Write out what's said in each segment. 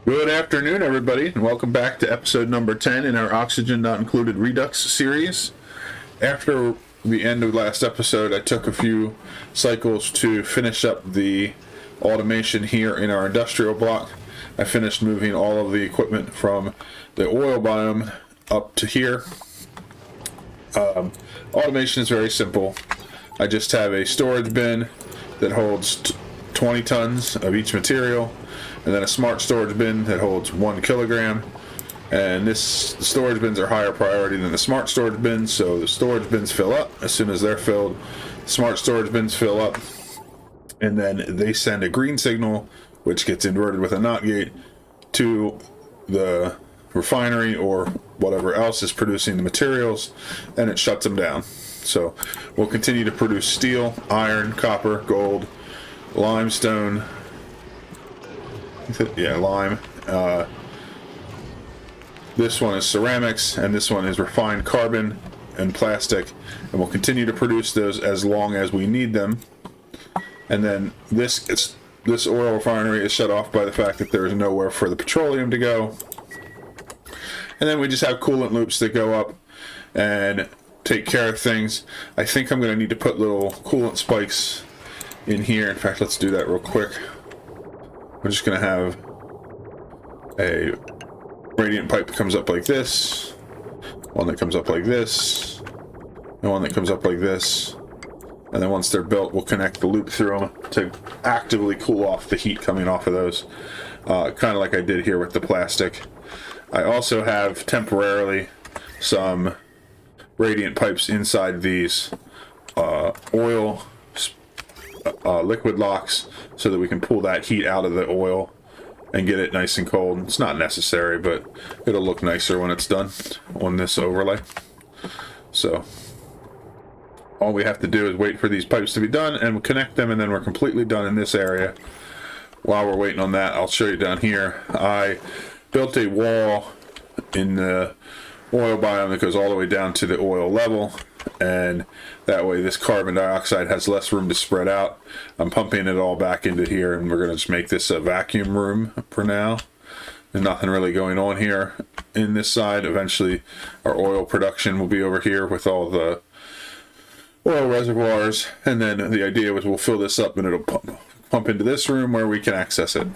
Good afternoon, everybody, and welcome back to episode number 10 in our Oxygen Not Included Redux series. After the end of last episode, I took a few cycles to finish up the automation here in our industrial block. I finished moving all of the equipment from the oil biome up to here. Automation is very simple. I just have a storage bin that holds 20 tons of each material, and then a smart storage bin that holds 1 kilogram. And the storage bins are higher priority than the smart storage bins, so the storage bins fill up. As soon as they're filled, smart storage bins fill up, and then they send a green signal, which gets inverted with a NOT gate, to the refinery or whatever else is producing the materials, and it shuts them down. So we'll continue to produce steel, iron, copper, gold, limestone, lime. This one is ceramics, and this one is refined carbon and plastic, and we'll continue to produce those as long as we need them. And then this oil refinery is shut off by the fact that there is nowhere for the petroleum to go. And then we just have coolant loops that go up and take care of things. I think I'm going to need to put little coolant spikes in here. In fact, let's do that real quick. We're just going to have a radiant pipe that comes up like this, one that comes up like this, and one that comes up like this. And then once they're built, we'll connect the loop through them to actively cool off the heat coming off of those, kind of like I did here with the plastic. I also have temporarily some radiant pipes inside these oil liquid locks so that we can pull that heat out of the oil and get it nice and cold. It's not necessary, but it'll look nicer when it's done on this overlay. So all we have to do is wait for these pipes to be done and we'll connect them, and then we're completely done in this area. While we're waiting on that, I'll show you down here. I built a wall in the oil biome that goes all the way down to the oil level, and that way this carbon dioxide has less room to spread out. I'm pumping it all back into here, and we're going to just make this a vacuum room for now. There's nothing really going on here in this side. Eventually our oil production will be over here with all the oil reservoirs, and then the idea was we'll fill this up and it'll pump into this room where we can access it.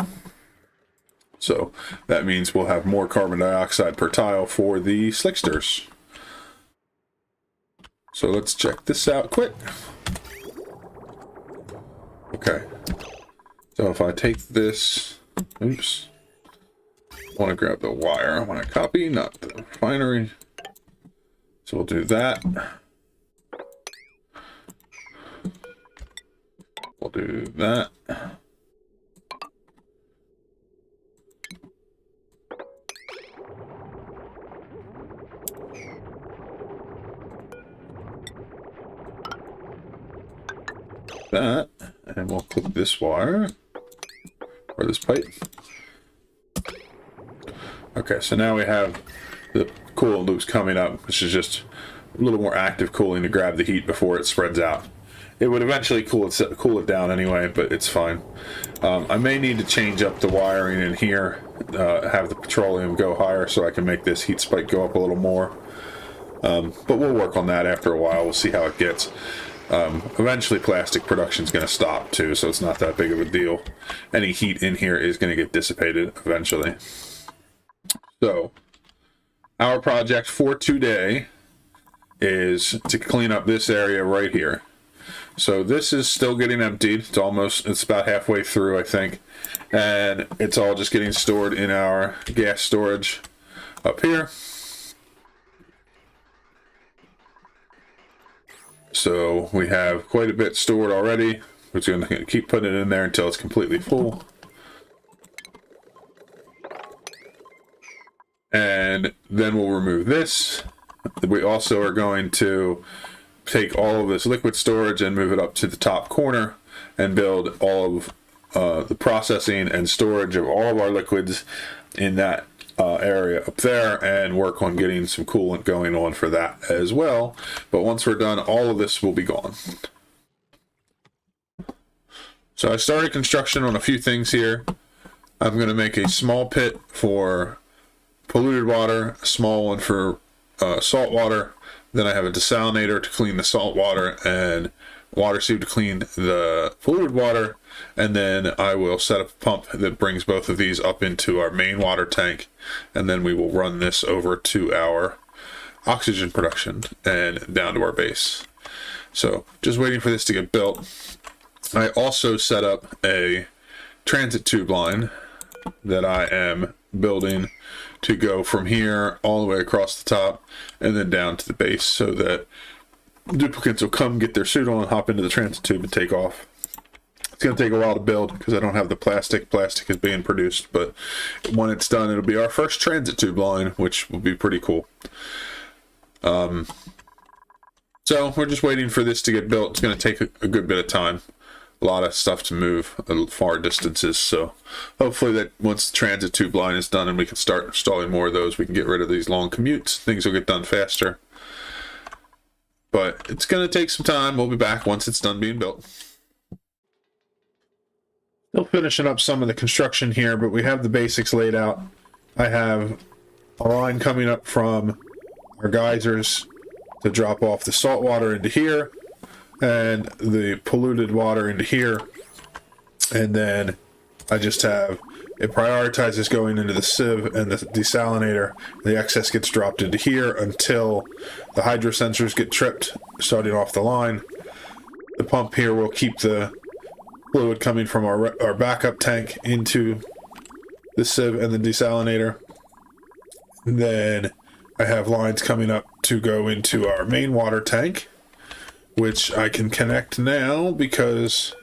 So that means we'll have more carbon dioxide per tile for the slicksters. So let's check this out quick. Okay. So if I take this, oops, I want to grab the wire. I want to copy, not the refinery. So we'll do that. We'll do that. That, and we'll click this wire or this pipe. Okay, so now we have the coolant loops coming up, which is just a little more active cooling to grab the heat before it spreads out. It would eventually cool it down anyway, but it's fine. I may need to change up the wiring in here, have the petroleum go higher so I can make this heat spike go up a little more. But we'll work on that after a while. We'll see how it gets. Eventually plastic production is going to stop too, so it's not that big of a deal. Any heat in here is going to get dissipated eventually. So our project for today is to clean up this area right here. So this is still getting emptied. It's about halfway through, I think, and it's all just getting stored in our gas storage up here. So we have quite a bit stored already. We're just going to keep putting it in there until it's completely full. And then we'll remove this. We also are going to take all of this liquid storage and move it up to the top corner and build all of the processing and storage of all of our liquids in that area up there, and work on getting some coolant going on for that as well. But once we're done, all of this will be gone. So I started construction on a few things here. I'm going to make a small pit for polluted water, a small one for salt water. Then I have a desalinator to clean the salt water and water sieve to clean the polluted water. And then I will set up a pump that brings both of these up into our main water tank. And then we will run this over to our oxygen production and down to our base. So just waiting for this to get built. I also set up a transit tube line that I am building to go from here all the way across the top and then down to the base, so that duplicates will come get their suit on, hop into the transit tube, and take off. It's going to take a while to build because I don't have the plastic. Plastic is being produced, but when it's done, it'll be our first transit tube line, which will be pretty cool. So we're just waiting for this to get built. It's going to take a good bit of time. A lot of stuff to move far distances, so hopefully that once the transit tube line is done and we can start installing more of those, we can get rid of these long commutes. Things will get done faster, but it's going to take some time. We'll be back once it's done being built. Still finishing up some of the construction here, but we have the basics laid out. I have a line coming up from our geysers to drop off the salt water into here and the polluted water into here, and then I just have it prioritizes going into the sieve and the desalinator. The excess gets dropped into here until the hydro sensors get tripped, starting off the line. The pump here will keep the fluid coming from our backup tank into the sieve and the desalinator. And then I have lines coming up to go into our main water tank, which I can connect now because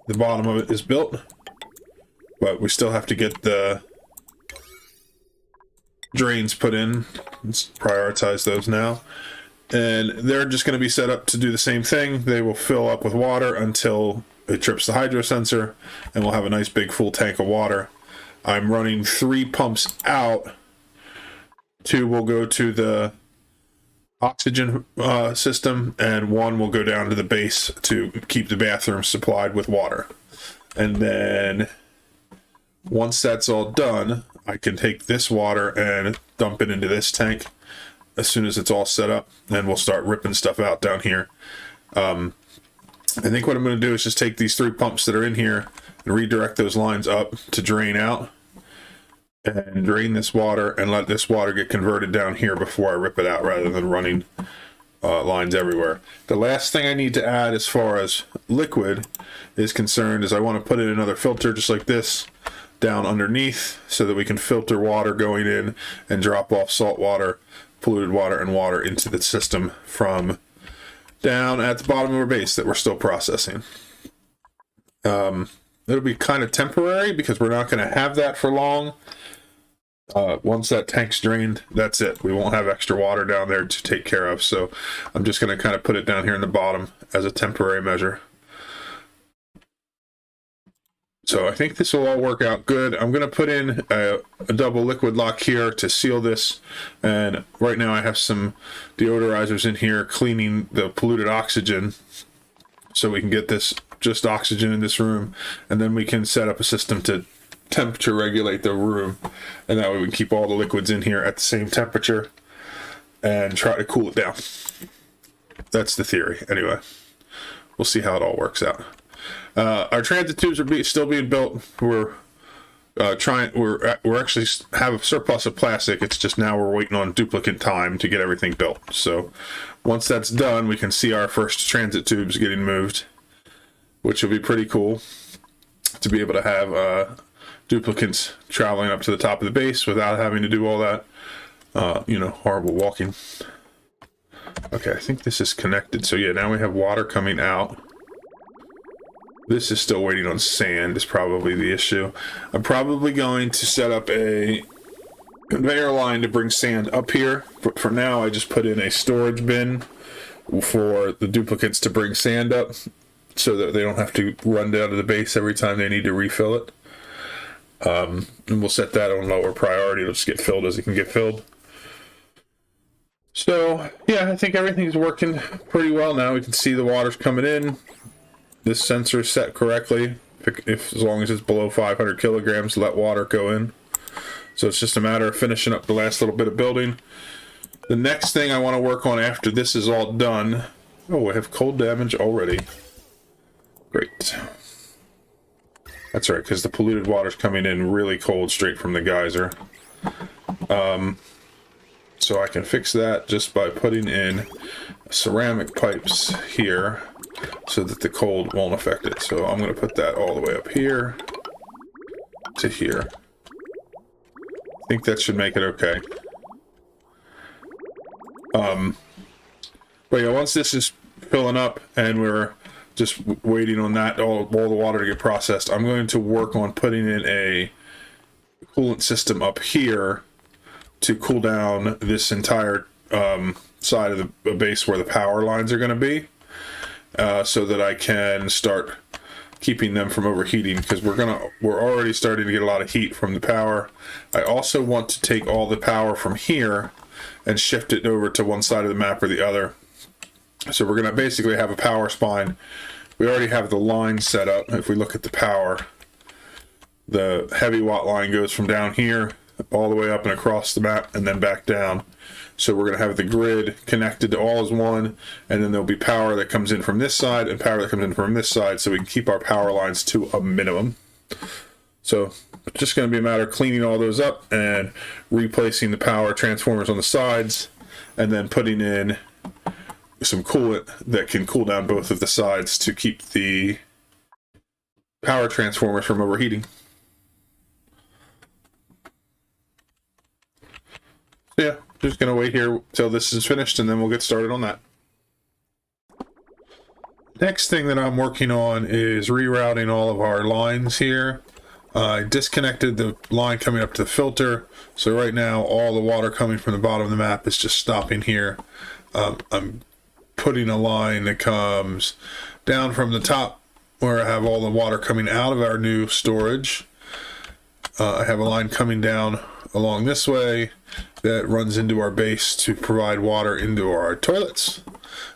the bottom of it is built, but we still have to get the drains put in. Let's prioritize those now. And they're just going to be set up to do the same thing. They will fill up with water until it trips the hydro sensor, and we'll have a nice big full tank of water. I'm running 3 pumps out. 2 will go to the oxygen system, and 1 will go down to the base to keep the bathroom supplied with water. And then once that's all done, I can take this water and dump it into this tank as soon as it's all set up, and we'll start ripping stuff out down here. I think what I'm going to do is just take these 3 pumps that are in here and redirect those lines up to drain out, and drain this water and let this water get converted down here before I rip it out, rather than running lines everywhere. The last thing I need to add as far as liquid is concerned is I want to put in another filter just like this down underneath, so that we can filter water going in and drop off salt water, polluted water, and water into the system from down at the bottom of our base that we're still processing. It'll be kind of temporary because we're not going to have that for long. Once that tank's drained, that's it. We won't have extra water down there to take care of, so I'm just going to kind of put it down here in the bottom as a temporary measure. So I think this will all work out good. I'm going to put in a double liquid lock here to seal this, and right now I have some deodorizers in here cleaning the polluted oxygen, so we can get this just oxygen in this room, and then we can set up a system to temperature regulate the room, and that way we can keep all the liquids in here at the same temperature and try to cool it down. That's the theory. Anyway, we'll see how it all works out. Our transit tubes are still being built. We're actually have a surplus of plastic. It's just now we're waiting on duplicate time to get everything built. So once that's done, we can see our first transit tubes getting moved, which will be pretty cool to be able to have duplicates traveling up to the top of the base without having to do all that, horrible walking. Okay, I think this is connected. So yeah, now we have water coming out. This is still waiting on sand is probably the issue. I'm probably going to set up a conveyor line to bring sand up here. But for now, I just put in a storage bin for the duplicates to bring sand up, so that they don't have to run down to the base every time they need to refill it. And we'll set that on lower priority. It'll just get filled as it can get filled. So yeah, I think everything's working pretty well now. We can see the water's coming in. This sensor is set correctly, if as long as it's below 500 kilograms, let water go in. So it's just a matter of finishing up the last little bit of building. The next thing I want to work on after this is all done. Oh, I have cold damage already. Great. That's right, because the polluted water's coming in really cold straight from the geyser. So I can fix that just by putting in ceramic pipes here so that the cold won't affect it. So I'm going to put that all the way up here to here. I think that should make it okay. But yeah, once this is filling up and we're just waiting on that, all the water to get processed, I'm going to work on putting in a coolant system up here to cool down this entire side of the base where the power lines are going to be, so that I can start keeping them from overheating, because we're already starting to get a lot of heat from the power. I also want to take all the power from here and shift it over to one side of the map or the other. So we're going to basically have a power spine. We already have the line set up. If we look at the power, the heavy watt line goes from down here all the way up and across the map and then back down. So we're going to have the grid connected to all as one, and then there'll be power that comes in from this side and power that comes in from this side, so we can keep our power lines to a minimum. So it's just going to be a matter of cleaning all those up and replacing the power transformers on the sides, and then putting in some coolant that can cool down both of the sides to keep the power transformers from overheating. Yeah, just gonna wait here till this is finished and then we'll get started on that. Next thing that I'm working on is rerouting all of our lines here. I disconnected the line coming up to the filter, so right now all the water coming from the bottom of the map is just stopping here. I'm putting a line that comes down from the top where I have all the water coming out of our new storage. I have a line coming down along this way that runs into our base to provide water into our toilets.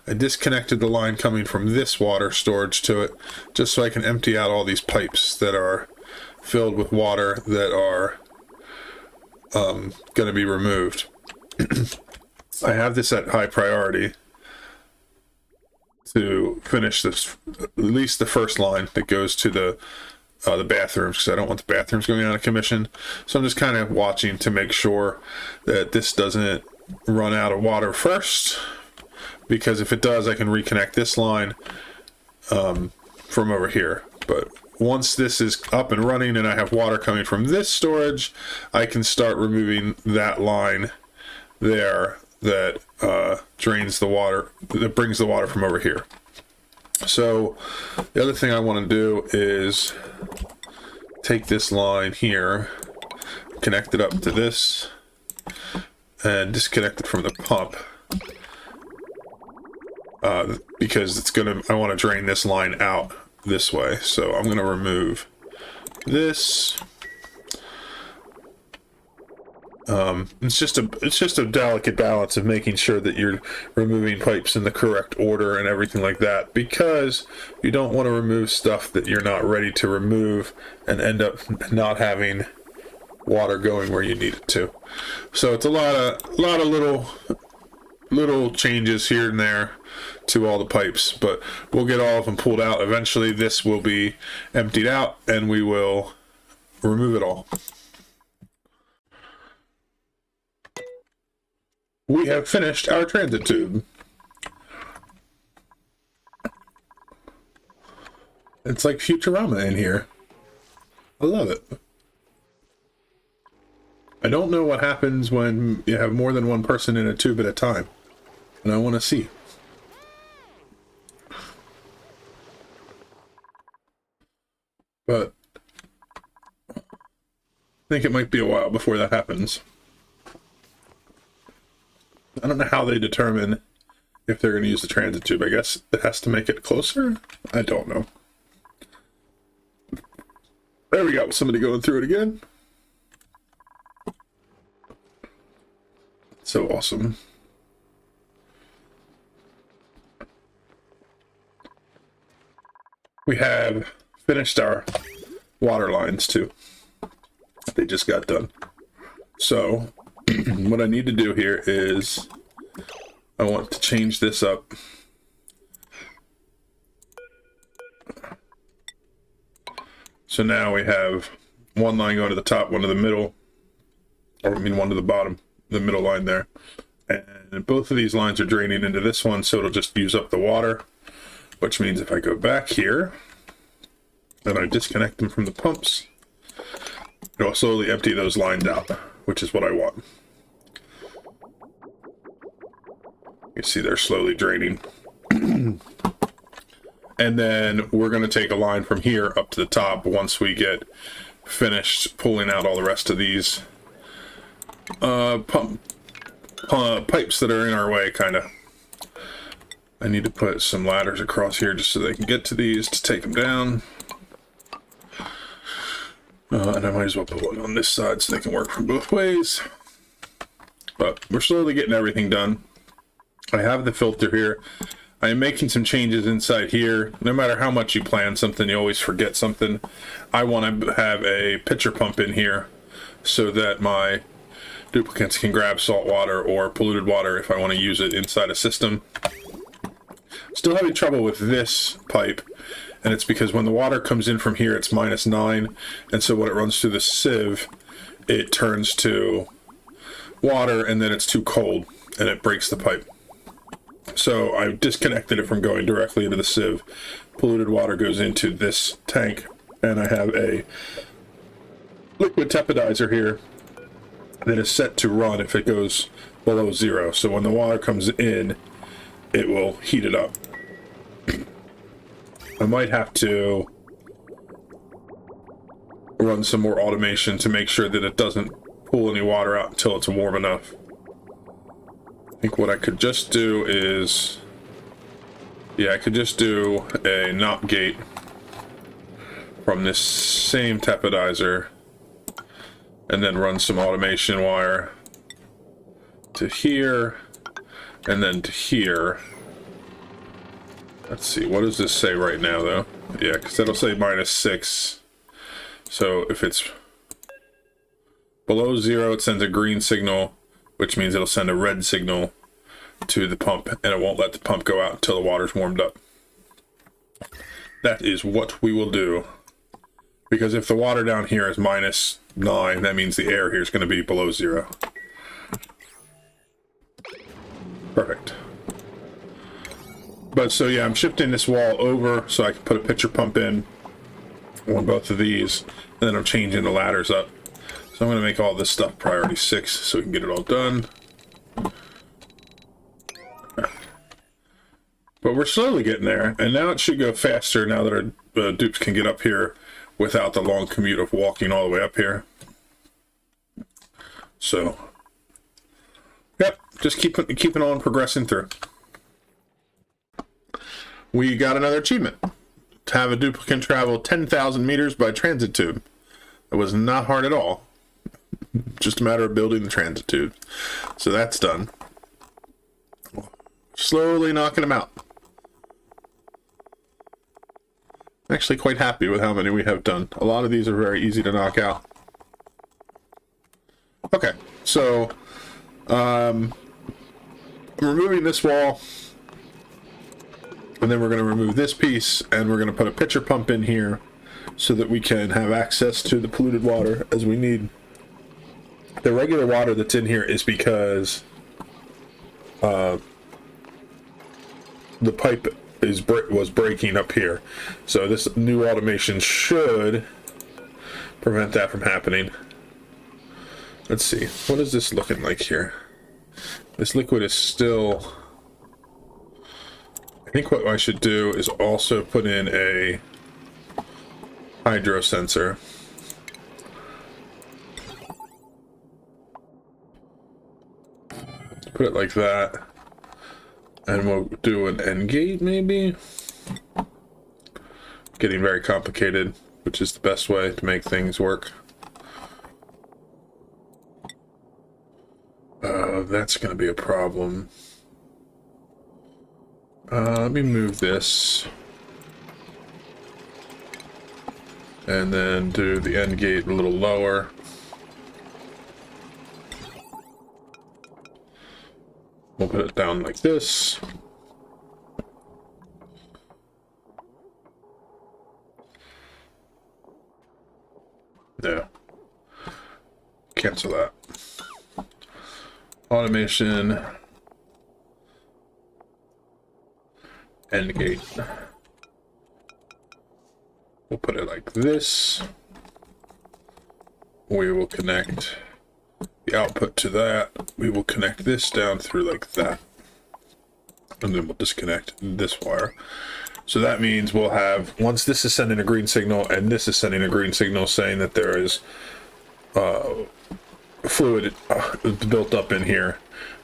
I disconnected the line coming from this water storage to it, just so I can empty out all these pipes that are filled with water that are going to be removed. I have this at high priority to finish this, at least the first line that goes to the bathrooms, because I don't want the bathrooms going out of commission. So I'm just kind of watching to make sure that this doesn't run out of water first, because if it does, I can reconnect this line from over here. But once this is up and running and I have water coming from this storage, I can start removing that line there that drains the water, that brings the water from over here. So the other thing I want to do is take this line here, connect it up to this, and disconnect it from the pump, because I want to drain this line out this way. So I'm going to remove this. It's just a delicate balance of making sure that you're removing pipes in the correct order and everything like that, because you don't want to remove stuff that you're not ready to remove and end up not having water going where you need it to. So it's a lot of little changes here and there to all the pipes, but we'll get all of them pulled out. Eventually this will be emptied out and we will remove it all. We have finished our transit tube. It's like Futurama in here. I love it. I don't know what happens when you have more than one person in a tube at a time, and I want to see. But I think it might be a while before that happens. I don't know how they determine if they're going to use the transit tube. I guess it has to make it closer? I don't know. There we go. Somebody going through it again. So awesome. We have finished our water lines too. They just got done. So what I need to do here is I want to change this up. So now we have one line going to the top, one to the middle, or I mean one to the bottom, the middle line there. And both of these lines are draining into this one, so it'll just use up the water, which means if I go back here and I disconnect them from the pumps, it'll slowly empty those lines out, which is what I want. You see they're slowly draining. And then we're going to take a line from here up to the top once we get finished pulling out all the rest of these pipes that are in our way, kind of. I need to put some ladders across here just so they can get to these to take them down. And I might as well put one on this side so they can work from both ways. But we're slowly getting everything done. I have the filter here. I am making some changes inside here. No matter how much you plan something, you always forget something. I want to have a pitcher pump in here so that my duplicates can grab salt water or polluted water if I want to use it inside a system. Still having trouble with this pipe, and it's because when the water comes in from here, it's -9, and so when it runs through the sieve, it turns to water, and then it's too cold, and it breaks the pipe. So I disconnected it from going directly into the sieve. Polluted water goes into this tank, and I have a liquid tepidizer here that is set to run if it goes below 0. So when the water comes in, it will heat it up. I might have to run some more automation to make sure that it doesn't pull any water out until it's warm enough. I think what I could just do is, yeah, I could just do a NOT gate from this same tepidizer and then run some automation wire to here and then to here. Let's see, what does this say right now though? Yeah, because that'll say -6. So if it's below 0, it sends a green signal, which means it'll send a red signal to the pump, and it won't let the pump go out until the water's warmed up. That is what we will do. Because if the water down here is -9, that means the air here is going to be below 0. Perfect. But so yeah, I'm shifting this wall over so I can put a pitcher pump in on both of these, and then I'm changing the ladders up. So I'm going to make all this stuff priority 6 so we can get it all done. But we're slowly getting there, and now it should go faster now that our dupes can get up here without the long commute of walking all the way up here. So, yep, just keeping on progressing through. We got another achievement. To have a duplicate travel 10,000 meters by transit tube. It was not hard at all. Just a matter of building the transit tube. So that's done. Slowly knocking them out. I'm actually quite happy with how many we have done. A lot of these are very easy to knock out. Okay, so I'm removing this wall, and then we're going to remove this piece, and we're going to put a pitcher pump in here so that we can have access to the polluted water as we need. The regular water that's in here is because the pipe was breaking up here. So this new automation should prevent that from happening. Let's see. What is this looking like here? This liquid is still... I think what I should do is also put in a hydro sensor. Put it like that. And we'll do an end gate, maybe? Getting very complicated, which is the best way to make things work. That's going to be a problem. Let me move this. And then do the end gate a little lower. We'll put it down like this. Yeah. Cancel that. Automation. End gate. We'll put it like this. We will connect the output to that. We will connect this down through like that. And then we'll disconnect this wire. So that means we'll have, once this is sending a green signal and this is sending a green signal saying that there is fluid built up in here,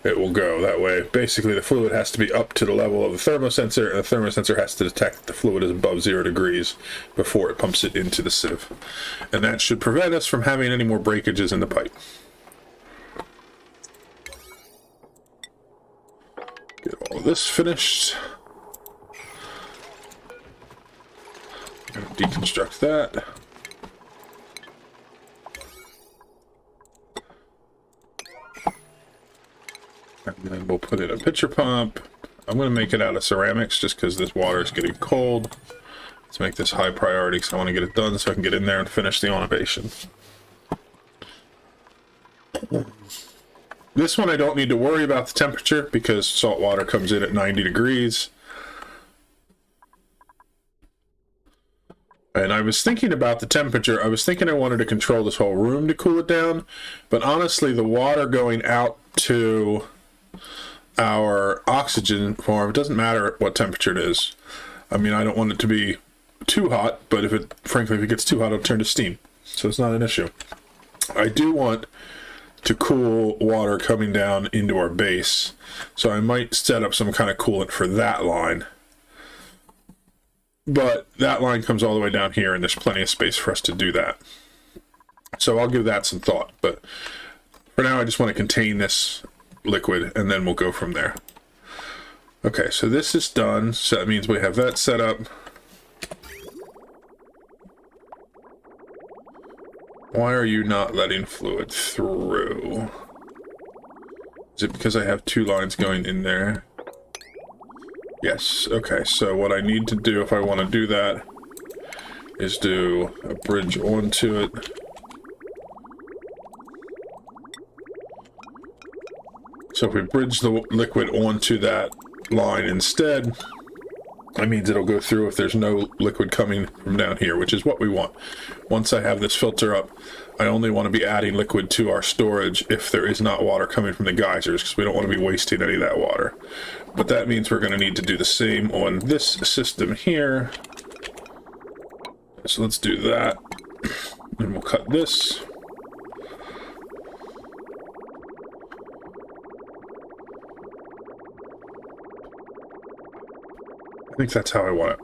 it will go that way. Basically, the fluid has to be up to the level of the thermosensor, and the thermosensor has to detect that the fluid is above 0 degrees before it pumps it into the sieve. And that should prevent us from having any more breakages in the pipe. Get all of this finished. Deconstruct that. And then we'll put in a pitcher pump. I'm going to make it out of ceramics just because this water is getting cold. Let's make this high priority because I want to get it done so I can get in there and finish the automation. This one I don't need to worry about the temperature because salt water comes in at 90 degrees. And I was thinking about the temperature. I was thinking I wanted to control this whole room to cool it down. But honestly, the water going out to our oxygen form, it doesn't matter what temperature it is. I mean, I don't want it to be too hot, but frankly, if it gets too hot, it'll turn to steam. So it's not an issue. I do want to cool water coming down into our base. So I might set up some kind of coolant for that line. But that line comes all the way down here, and there's plenty of space for us to do that. So I'll give that some thought. But for now, I just want to contain this liquid, and then we'll go from there. Okay, so this is done. So that means we have that set up. Why are you not letting fluid through? Is it because I have two lines going in there? Yes, okay, so what I need to do if I want to do that is do a bridge onto it. So if we bridge the liquid onto that line instead, that means it'll go through if there's no liquid coming from down here, which is what we want. Once I have this filter up, I only want to be adding liquid to our storage if there is not water coming from the geysers, because we don't want to be wasting any of that water. But that means we're going to need to do the same on this system here. So let's do that. And we'll cut this. I think that's how I want it.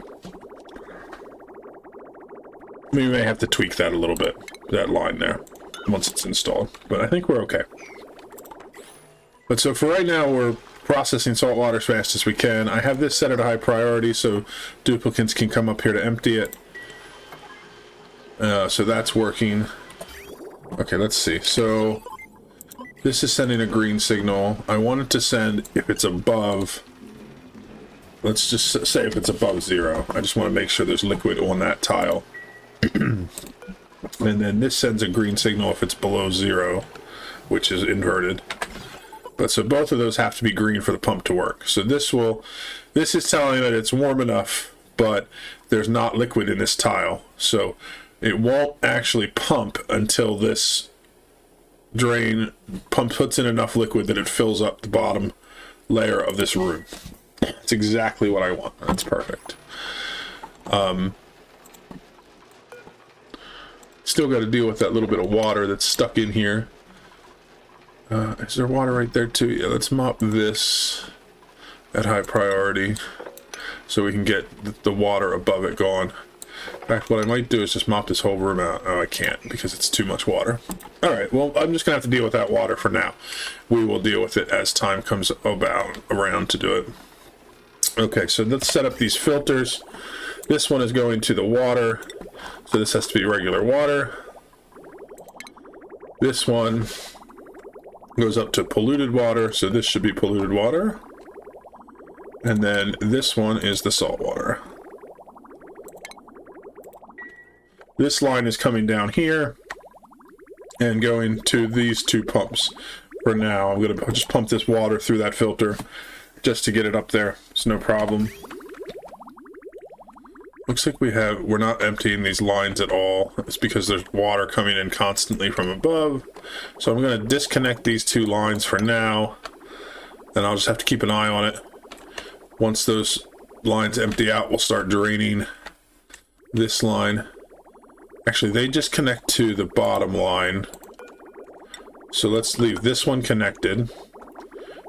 We may have to tweak that a little bit, that line there, once it's installed. But I think we're okay. But so for right now, we're processing salt water as fast as we can. I have this set at a high priority so duplicates can come up here to empty it. So that's working. Okay, let's see. So this is sending a green signal. I want it to send if it's above, let's just say if it's above 0. I just want to make sure there's liquid on that tile. And then this sends a green signal if it's below 0, which is inverted. But so both of those have to be green for the pump to work. So this is telling that it's warm enough, but there's not liquid in this tile. So it won't actually pump until this drain puts in enough liquid that it fills up the bottom layer of this room. That's exactly what I want. That's perfect. Still got to deal with that little bit of water that's stuck in here. Is there water right there too? Yeah, let's mop this at high priority so we can get the water above it gone. In fact, what I might do is just mop this whole room out. Oh, I can't because it's too much water. Alright, well, I'm just going to have to deal with that water for now. We will deal with it as time comes around to do it. Okay, so let's set up these filters. This one is going to the water, so this has to be regular water. This one goes up to polluted water, so this should be polluted water. And then this one is the salt water. This line is coming down here and going to these two pumps. For now, I'm going to just pump this water through that filter just to get it up there. It's no problem. Looks like we're not emptying these lines at all. It's because there's water coming in constantly from above. So I'm going to disconnect these two lines for now. Then I'll just have to keep an eye on it. Once those lines empty out, we'll start draining this line. Actually, they just connect to the bottom line. So let's leave this one connected.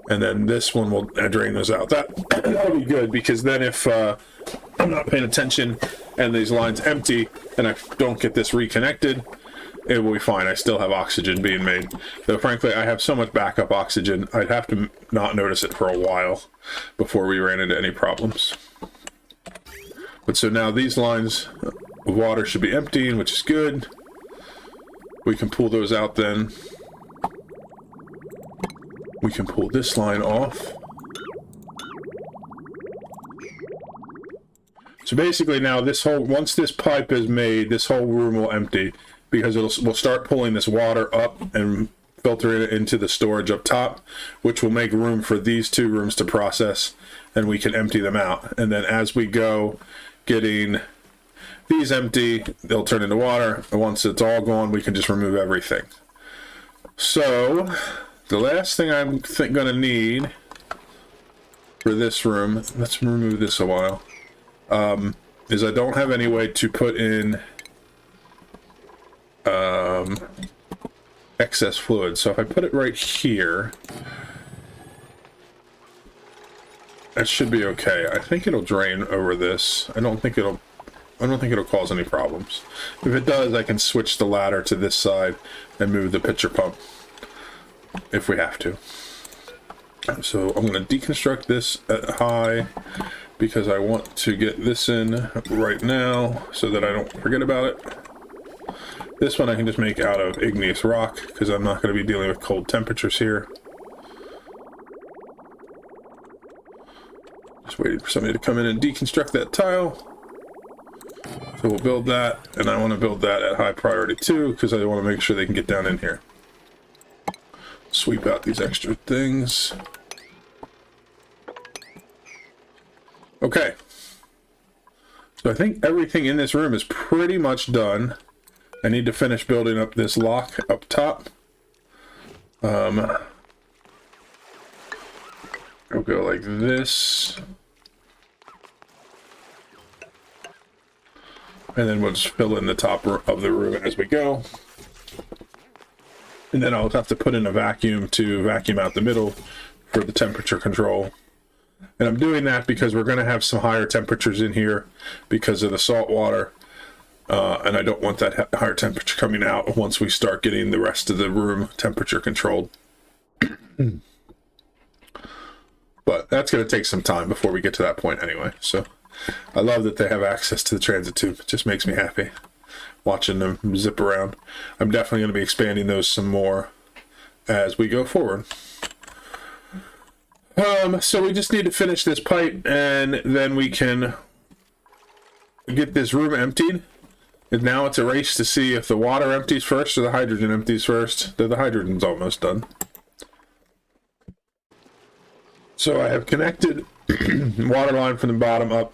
And then this one will drain those out. That'll be good, because then if I'm not paying attention and these lines empty and I don't get this reconnected, it will be fine. I still have oxygen being made. Though frankly, I have so much backup oxygen, I'd have to not notice it for a while before we ran into any problems. But so now these lines of water should be emptying, which is good. We can pull those out then. We can pull this line off. So basically now once this pipe is made, this whole room will empty, because we'll start pulling this water up and filtering it into the storage up top, which will make room for these two rooms to process, and we can empty them out. And then as we go getting these empty, they'll turn into water, and once it's all gone, we can just remove everything. So the last thing I'm gonna need for this room, let's remove this a while, is I don't have any way to put in excess fluid. So if I put it right here, that should be okay. I think it'll drain over this. I don't think it'll cause any problems. If it does, I can switch the ladder to this side and move the pitcher pump if we have to. So I'm going to deconstruct this at high because I want to get this in right now so that I don't forget about it. This one I can just make out of igneous rock because I'm not going to be dealing with cold temperatures here. Just waiting for somebody to come in and deconstruct that tile. So we'll build that, and I want to build that at high priority too because I want to make sure they can get down in here. Sweep out these extra things. Okay. So I think everything in this room is pretty much done. I need to finish building up this lock up top. I'll go like this. And then we'll just fill in the top of the room as we go. And then I'll have to put in a vacuum to vacuum out the middle for the temperature control. And I'm doing that because we're going to have some higher temperatures in here because of the salt water. And I don't want that higher temperature coming out once we start getting the rest of the room temperature controlled. But that's going to take some time before we get to that point anyway. So I love that they have access to the transit tube. It just makes me happy watching them zip around. I'm definitely going to be expanding those some more as we go forward. So we just need to finish this pipe and then we can get this room emptied. And now it's a race to see if the water empties first or the hydrogen empties first. The hydrogen's almost done. So I have connected water line from the bottom up.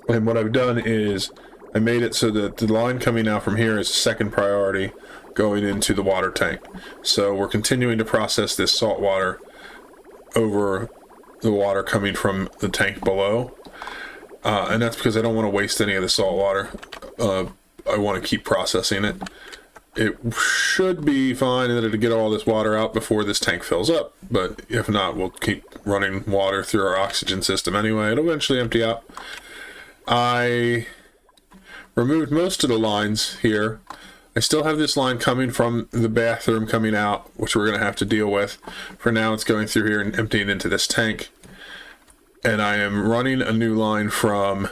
And what I've done is I made it so that the line coming out from here is second priority going into the water tank. So we're continuing to process this salt water over the water coming from the tank below. And that's because I don't want to waste any of the salt water. I want to keep processing it. It should be fine that it'll get all this water out before this tank fills up. But if not, we'll keep running water through our oxygen system anyway. It'll eventually empty out. I removed most of the lines here. I still have this line coming from the bathroom coming out, which we're going to have to deal with. For now, it's going through here and emptying into this tank. And I am running a new line from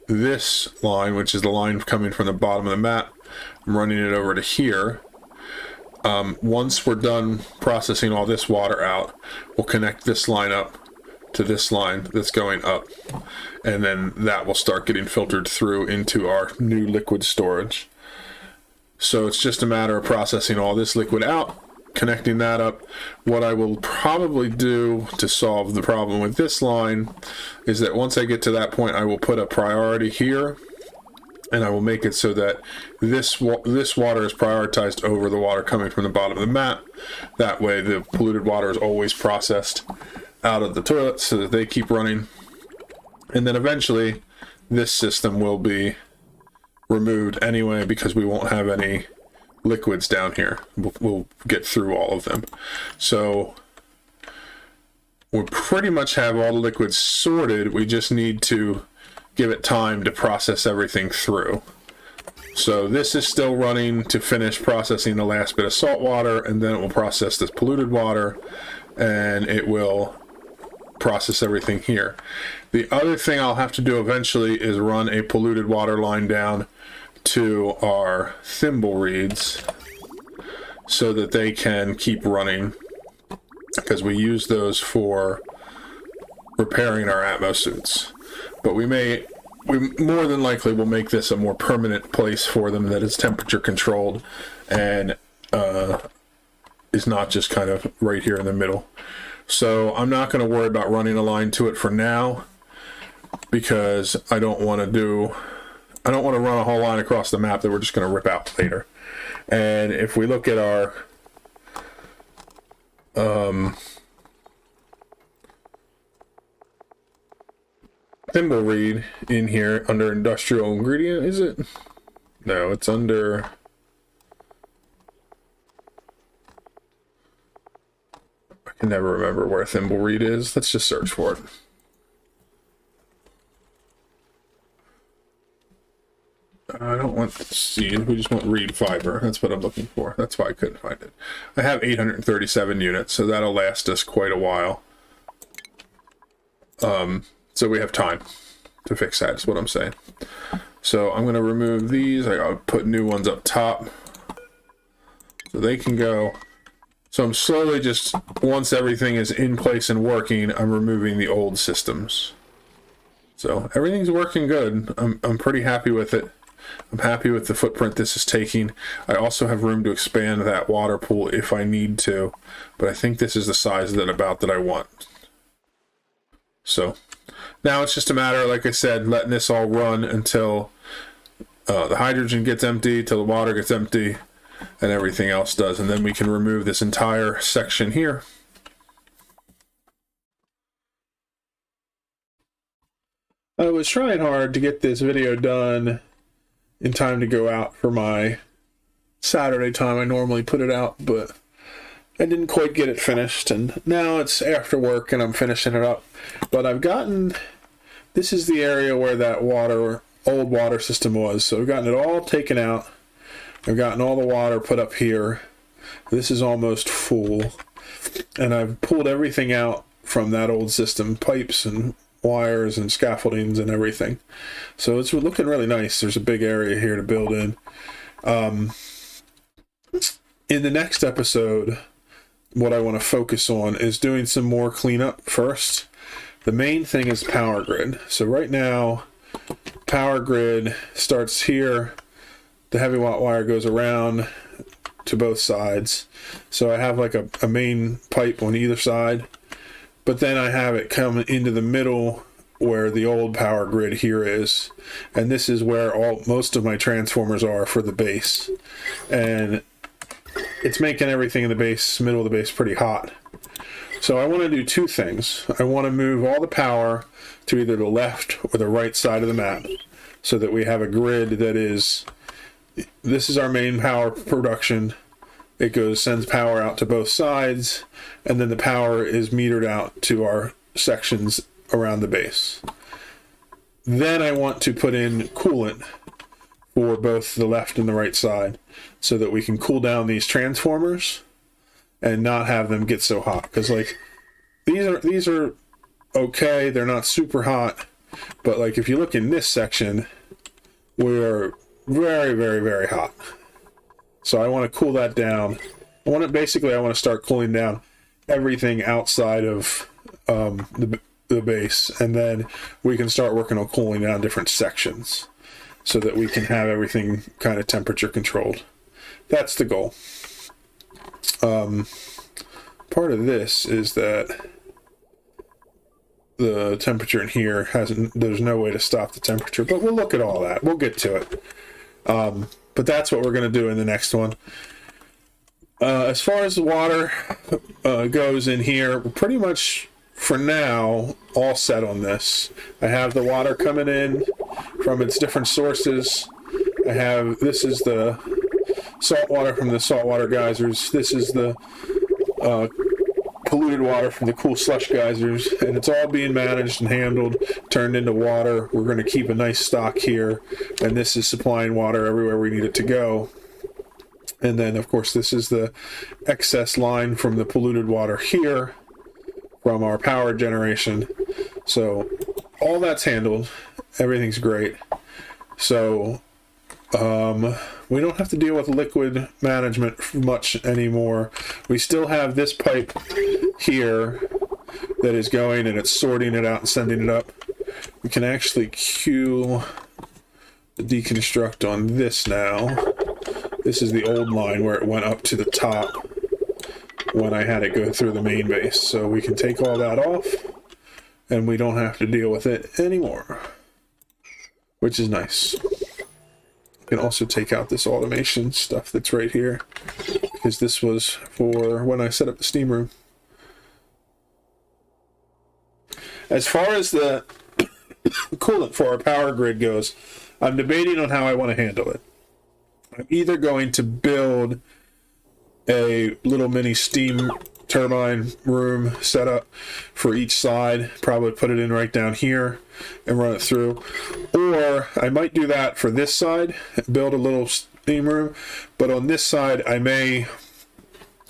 this line, which is the line coming from the bottom of the map. I'm running it over to here. Once we're done processing all this water out, we'll connect this line up to this line that's going up, and then that will start getting filtered through into our new liquid storage. So it's just a matter of processing all this liquid out, connecting that up. What I will probably do to solve the problem with this line is that once I get to that point, I will put a priority here, and I will make it so that this water is prioritized over the water coming from the bottom of the map. That way the polluted water is always processed out of the toilet so that they keep running. And then eventually this system will be removed anyway, because we won't have any liquids down here. We'll get through all of them. So we pretty much have all the liquids sorted. We just need to give it time to process everything through. So this is still running to finish processing the last bit of salt water, and then it will process this polluted water, and it will process everything here. The other thing I'll have to do eventually is run a polluted water line down to our thimble reeds so that they can keep running, because we use those for repairing our Atmos suits. But we more than likely will make this a more permanent place for them that is temperature controlled and is not just kind of right here in the middle. So I'm not going to worry about running a line to it for now, because I don't want to run a whole line across the map that we're just going to rip out later. And if we look at our thimble reed in here under industrial ingredient, is it? No, it's under... I can never remember where thimble reed is. Let's just search for it. I don't want seed, we just want reed fiber. That's what I'm looking for. That's why I couldn't find it. I have 837 units, so that'll last us quite a while. So we have time to fix that, is what I'm saying. So I'm going to remove these. I'll put new ones up top so they can go. So I'm slowly just, once everything is in place and working, I'm removing the old systems. So everything's working good. I'm pretty happy with it. I'm happy with the footprint this is taking. I also have room to expand that water pool if I need to, but I think this is the size that I want. So now it's just a matter, like I said, letting this all run until the hydrogen gets empty, till the water gets empty, and everything else does. And then we can remove this entire section here. I was trying hard to get this video done in time to go out for my Saturday time I normally put it out, but I didn't quite get it finished, and now it's after work and I'm finishing it up. But I've gotten, this is the area where that old water system was, so I've gotten it all taken out. I've gotten all the water put up here. This is almost full, and I've pulled everything out from that old system, pipes and wires and scaffoldings and everything. So it's looking really nice. There's a big area here to build in. In the next episode, what I want to focus on is doing some more cleanup first. The main thing is power grid. So right now, power grid starts here. The heavy watt wire goes around to both sides. So I have like a main pipe on either side. But then I have it come into the middle where the old power grid here is. And this is where most of my transformers are for the base. And it's making everything in the base, middle of the base, pretty hot. So I want to do two things. I want to move all the power to either the left or the right side of the map so that we have a grid that is, this is our main power production. It sends power out to both sides, and then the power is metered out to our sections around the base. Then I want to put in coolant for both the left and the right side so that we can cool down these transformers and not have them get so hot. Because like these are okay, they're not super hot, But like if you look in this section, we're very, very, very hot. So I want to cool that down. I want to start cooling down everything outside of the base, and then we can start working on cooling down different sections so that we can have everything kind of temperature controlled. That's the goal. Part of this is that the temperature in here there's no way to stop the temperature, but we'll look at all that. We'll get to it. But that's what we're going to do in the next one. As far as the water goes in here, we're pretty much, for now, all set on this. I have the water coming in from its different sources. This is the salt water from the saltwater geysers. This is the polluted water from the cool slush geysers, and it's all being managed and handled, turned into water. We're going to keep a nice stock here, and this is supplying water everywhere we need it to go. And then, of course, this is the excess line from the polluted water here from our power generation. So all that's handled. Everything's great. So we don't have to deal with liquid management much anymore. We still have this pipe here that is going, and it's sorting it out and sending it up. We can actually cue the deconstruct on this now. This is the old line where it went up to the top when I had it go through the main base. So we can take all that off, and we don't have to deal with it anymore, which is nice. We can also take out this automation stuff that's right here, because this was for when I set up the steam room. As far as the coolant for our power grid goes, I'm debating on how I want to handle it. I'm either going to build a little mini steam turbine room setup for each side, probably put it in right down here and run it through, or I might do that for this side, build a little steam room, but on this side I may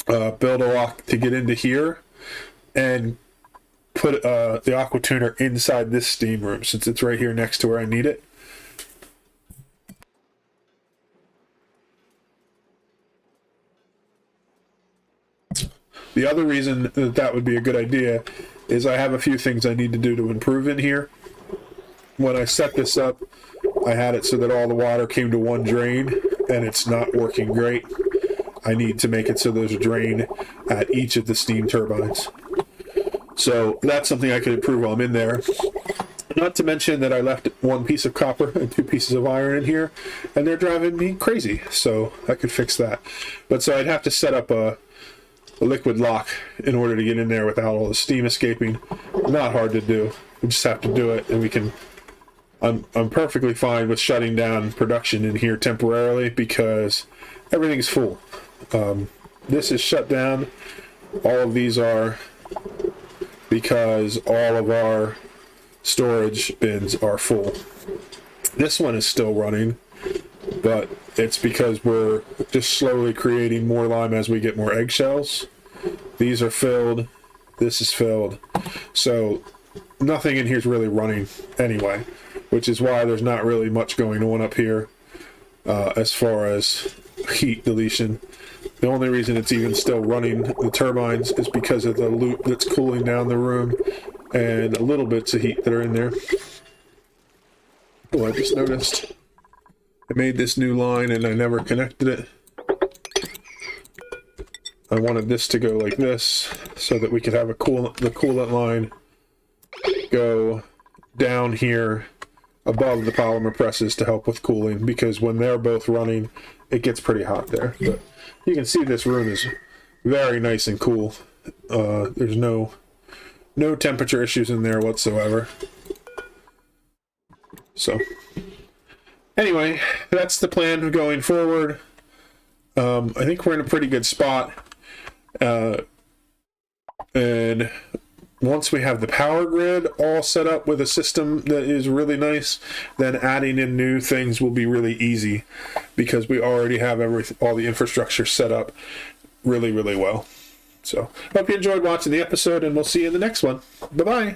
build a lock to get into here and put the aqua tuner inside this steam room, since it's right here next to where I need it. The other reason that would be a good idea is I have a few things I need to do to improve in here. When I set this up, I had it so that all the water came to one drain, and it's not working great. I need to make it so there's a drain at each of the steam turbines. So that's something I could improve while I'm in there. Not to mention that I left one piece of copper and 2 pieces of iron in here, and they're driving me crazy, so I could fix that. But so I'd have to set up a liquid lock in order to get in there without all the steam escaping. Not hard to do. We just have to do it, and we can. I'm perfectly fine with shutting down production in here temporarily because everything's full. This is shut down. All of these are, because all of our storage bins are full. This one is still running, but it's because we're just slowly creating more lime as we get more eggshells. These are filled. This is filled. So nothing in here is really running anyway, which is why there's not really much going on up here as far as heat deletion. The only reason it's even still running the turbines is because of the loop that's cooling down the room and a little bits of heat that are in there. Oh, I just noticed I made this new line and I never connected it. I wanted this to go like this so that we could have the coolant line go down here above the polymer presses to help with cooling, because when they're both running it gets pretty hot there. But you can see this room is very nice and cool. There's no temperature issues in there whatsoever. So anyway, that's the plan going forward. I think we're in a pretty good spot. And once we have the power grid all set up with a system that is really nice, then adding in new things will be really easy, because we already have all the infrastructure set up really, really well. So hope you enjoyed watching the episode, and we'll see you in the next one. Bye-bye.